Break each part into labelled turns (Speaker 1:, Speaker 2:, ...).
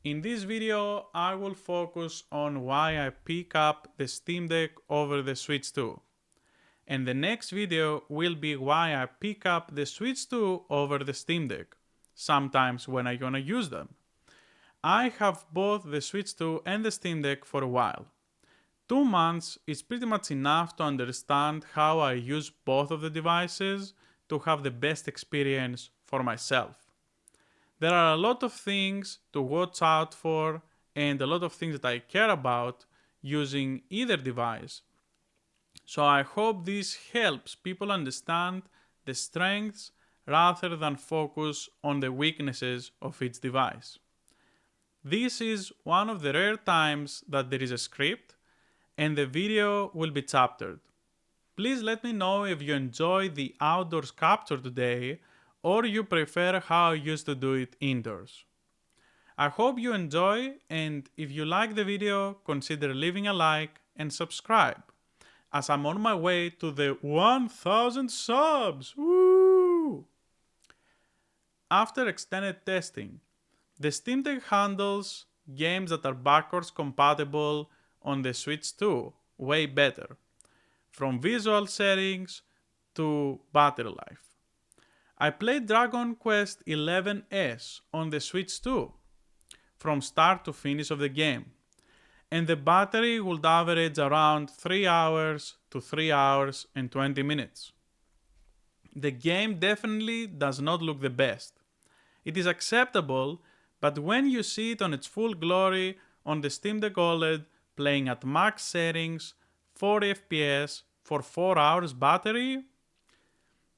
Speaker 1: In this video, I will focus on why I pick up the Steam Deck over the Switch 2. And the next video will be why I pick up the Switch 2 over the Steam Deck, sometimes when I'm gonna use them. I have both the Switch 2 and the Steam Deck for a while. 2 months is pretty much enough to understand how I use both of the devices to have the best experience for myself. There are a lot of things to watch out for and a lot of things that I care about using either device. So I hope this helps people understand the strengths rather than focus on the weaknesses of each device. This is one of the rare times that there is a script and the video will be chaptered. Please let me know if you enjoy the outdoors capture today or you prefer how I used to do it indoors. I hope you enjoy, and if you like the video, consider leaving a like and subscribe, as I'm on my way to the 1000 subs! Woo! After extended testing, the Steam Deck handles games that are backwards compatible on the Switch 2 way better, from visual settings to battery life. I played Dragon Quest XI's on the Switch 2, from start to finish of the game, and the battery would average around 3 hours to 3 hours and 20 minutes. The game definitely does not look the best. It is acceptable, but when you see it on its full glory on the Steam Deck OLED playing at max settings, 40 FPS for 4 hours battery,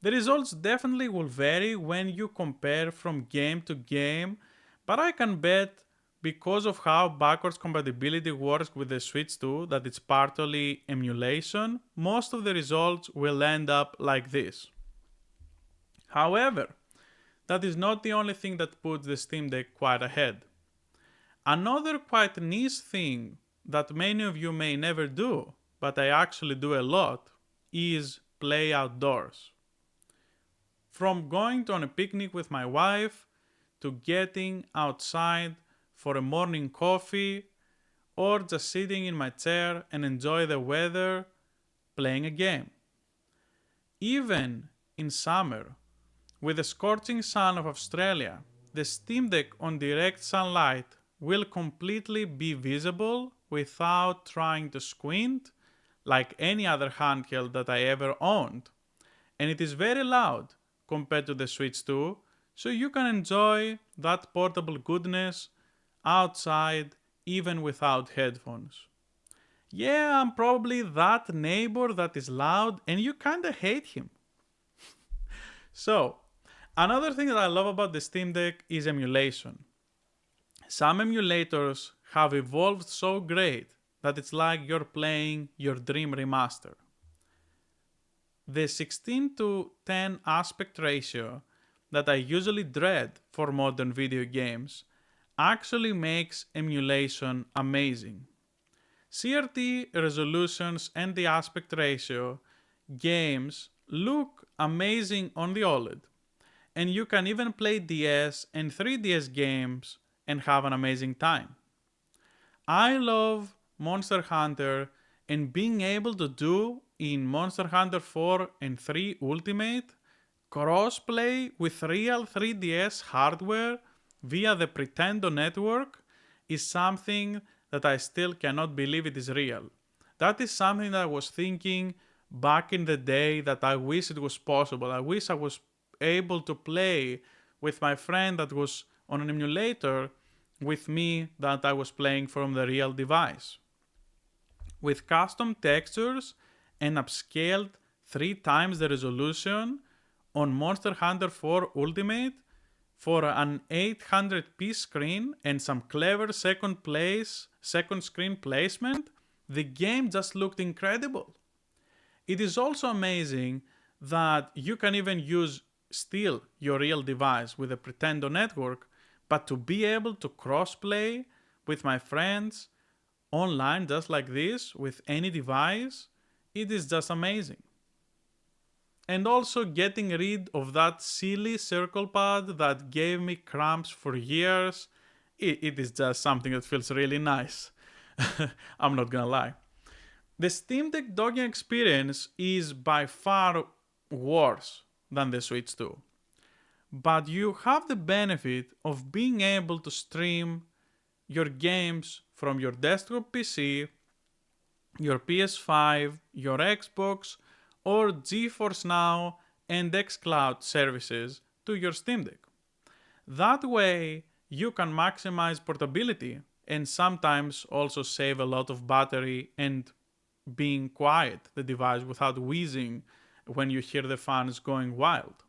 Speaker 1: the results definitely will vary when you compare from game to game, but I can bet because of how backwards compatibility works with the Switch 2 that it's partly emulation, most of the results will end up like this. However, that is not the only thing that puts the Steam Deck quite ahead. Another quite niche thing that many of you may never do, but I actually do a lot, is play outdoors. From going on a picnic with my wife, to getting outside for a morning coffee, or just sitting in my chair and enjoy the weather, playing a game. Even in summer, with the scorching sun of Australia, the Steam Deck on direct sunlight will completely be visible without trying to squint like any other handheld that I ever owned. And it is very loud compared to the Switch 2, so you can enjoy that portable goodness outside even without headphones. Yeah, I'm probably that neighbor that is loud and you kinda hate him. So, another thing that I love about the Steam Deck is emulation. Some emulators have evolved so great that it's like you're playing your dream remaster. The 16:10 aspect ratio that I usually dread for modern video games actually makes emulation amazing. CRT resolutions and the aspect ratio games look amazing on the OLED, and you can even play DS and 3DS games and have an amazing time. I love Monster Hunter, and being able to do in Monster Hunter 4 and 3 Ultimate crossplay with real 3DS hardware via the Pretendo network is something that I still cannot believe it is real. That is something that I was thinking back in the day that I wish it was possible. I wish I was able to play with my friend that was on an emulator with me that I was playing from the real device. With custom textures and upscaled 3 times the resolution on Monster Hunter 4 Ultimate for an 800p screen and some clever second screen placement, the game just looked incredible. It is also amazing that you can even use still your real device with a Pretendo network, but to be able to crossplay with my friends online just like this with any device, it is just amazing. And also getting rid of that silly circle pad that gave me cramps for years it is just something that feels really nice. I'm not gonna lie. The Steam Deck docking experience is by far worse than the Switch 2. But you have the benefit of being able to stream your games from your desktop PC, your PS5, your Xbox, or GeForce Now and xCloud services to your Steam Deck. That way, you can maximize portability and sometimes also save a lot of battery and being quiet the device without wheezing when you hear the fans going wild.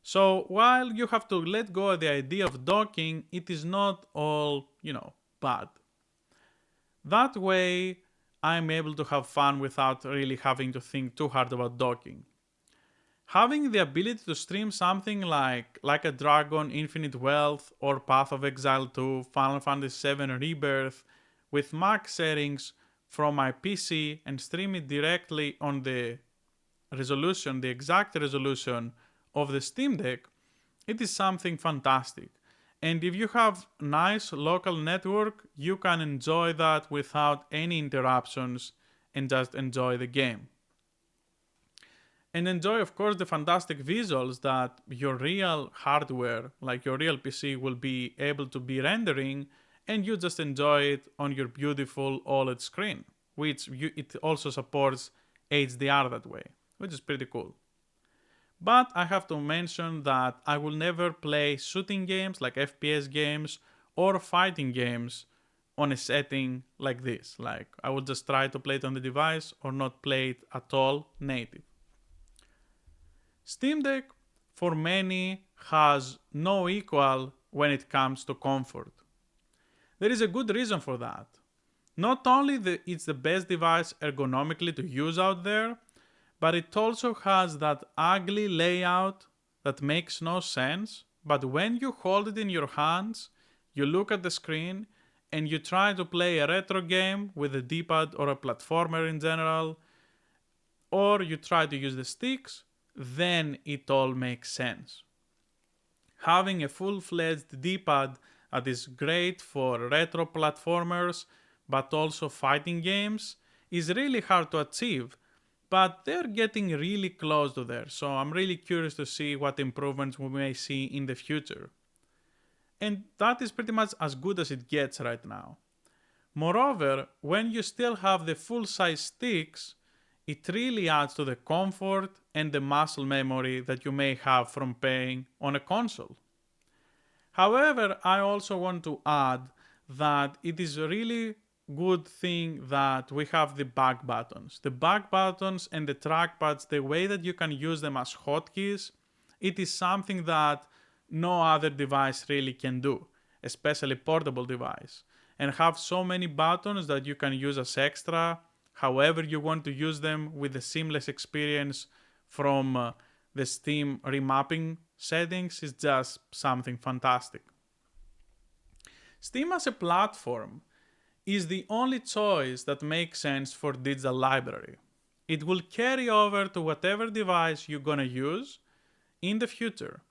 Speaker 1: So while you have to let go of the idea of docking, it is not all, bad. That way, I'm able to have fun without really having to think too hard about docking. Having the ability to stream something like a Dragon Infinite Wealth or Path of Exile 2, Final Fantasy VII Rebirth with max settings from my PC and stream it directly on the resolution, the exact resolution of the Steam Deck, it is something fantastic. And if you have nice local network, you can enjoy that without any interruptions and just enjoy the game. And enjoy, of course, the fantastic visuals that your real hardware, like your real PC, will be able to be rendering, and you just enjoy it on your beautiful OLED screen, which it also supports HDR that way, which is pretty cool. But I have to mention that I will never play shooting games like FPS games or fighting games on a setting like this. Like, I will just try to play it on the device or not play it at all native. Steam Deck, for many, has no equal when it comes to comfort. There is a good reason for that. Not only it's the best device ergonomically to use out there, but it also has that ugly layout that makes no sense, but when you hold it in your hands, you look at the screen and you try to play a retro game with a D-pad or a platformer in general, or you try to use the sticks, then it all makes sense. Having a full-fledged D-pad that is great for retro platformers but also fighting games is really hard to achieve, but they're getting really close to there, so I'm really curious to see what improvements we may see in the future. And that is pretty much as good as it gets right now. Moreover, when you still have the full-size sticks, it really adds to the comfort and the muscle memory that you may have from playing on a console. However, I also want to add that it is a really good thing that we have the back buttons. The back buttons and the trackpads, the way that you can use them as hotkeys, it is something that no other device really can do, especially portable device. And have so many buttons that you can use as extra, however you want to use them with a seamless experience from the Steam remapping settings is just something fantastic. Steam as a platform is the only choice that makes sense for digital library. It will carry over to whatever device you're gonna use in the future.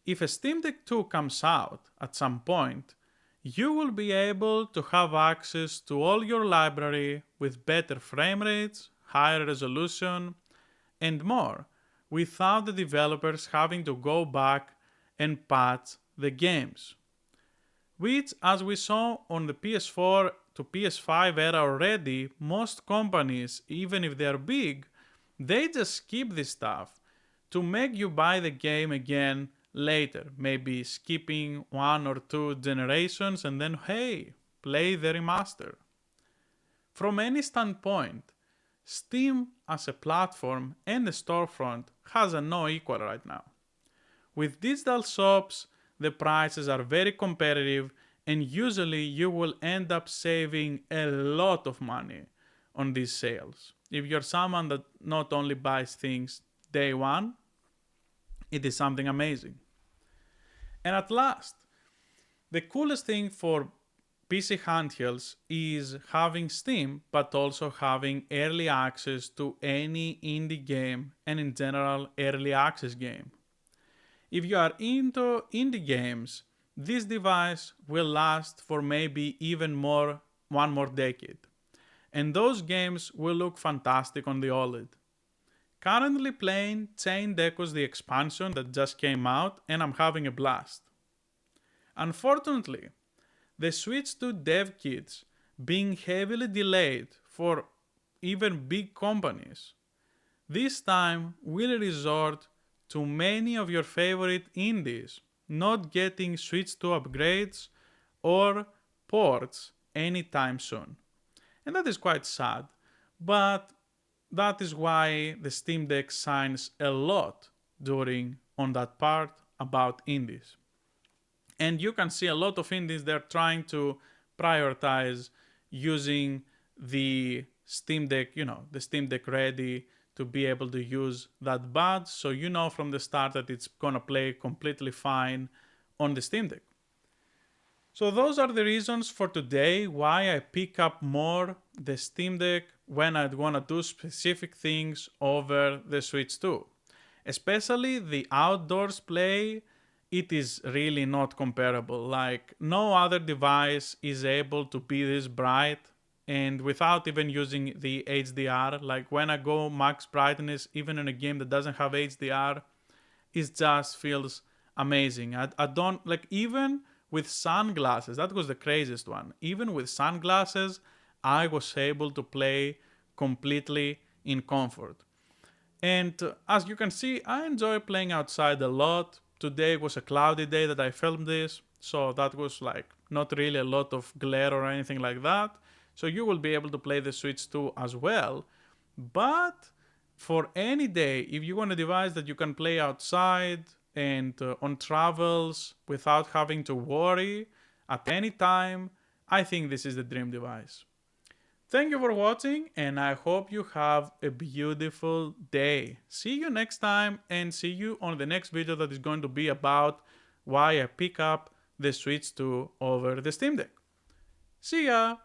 Speaker 1: If a Steam Deck 2 comes out at some point, you will be able to have access to all your library with better frame rates, higher resolution, and more, without the developers having to go back and patch the games. Which, as we saw on the PS4 to PS5 era already, most companies, even if they're big, they just skip this stuff to make you buy the game again later, maybe skipping 1 or 2 generations and then, hey, play the remaster. From any standpoint, Steam as a platform and the storefront has a no equal right now. With digital shops, the prices are very competitive and usually you will end up saving a lot of money on these sales. If you're someone that not only buys things day one, it is something amazing. And at last, the coolest thing for PC handhelds is having Steam, but also having early access to any indie game and in general early access game. If you are into indie games, this device will last for maybe even one more decade. And those games will look fantastic on the OLED. Currently playing Chain Deco's the expansion that just came out, and I'm having a blast. Unfortunately, the Switch 2 dev kits being heavily delayed for even big companies, this time will resort to many of your favorite indies not getting Switch 2 upgrades or ports anytime soon. And that is quite sad, but that is why the Steam Deck shines a lot on that part about indies. And you can see a lot of indies, they're trying to prioritize using the Steam Deck, the Steam Deck ready to be able to use that badge, so you know from the start that it's gonna play completely fine on the Steam Deck. So those are the reasons for today why I pick up more the Steam Deck when I wanna do specific things over the Switch 2. Especially the outdoors play, it is really not comparable. Like, no other device is able to be this bright and without even using the HDR. Like, when I go max brightness, even in a game that doesn't have HDR, it just feels amazing. I don't, like, even with sunglasses, that was the craziest one. Even with sunglasses, I was able to play completely in comfort. And as you can see, I enjoy playing outside a lot. Today was a cloudy day that I filmed this, so that was like not really a lot of glare or anything like that. So you will be able to play the Switch 2 as well. But for any day, if you want a device that you can play outside and on travels without having to worry at any time, I think this is the dream device. Thank you for watching, and I hope you have a beautiful day. See you next time, and see you on the next video that is going to be about why I pick up the Switch 2 over the Steam Deck. See ya!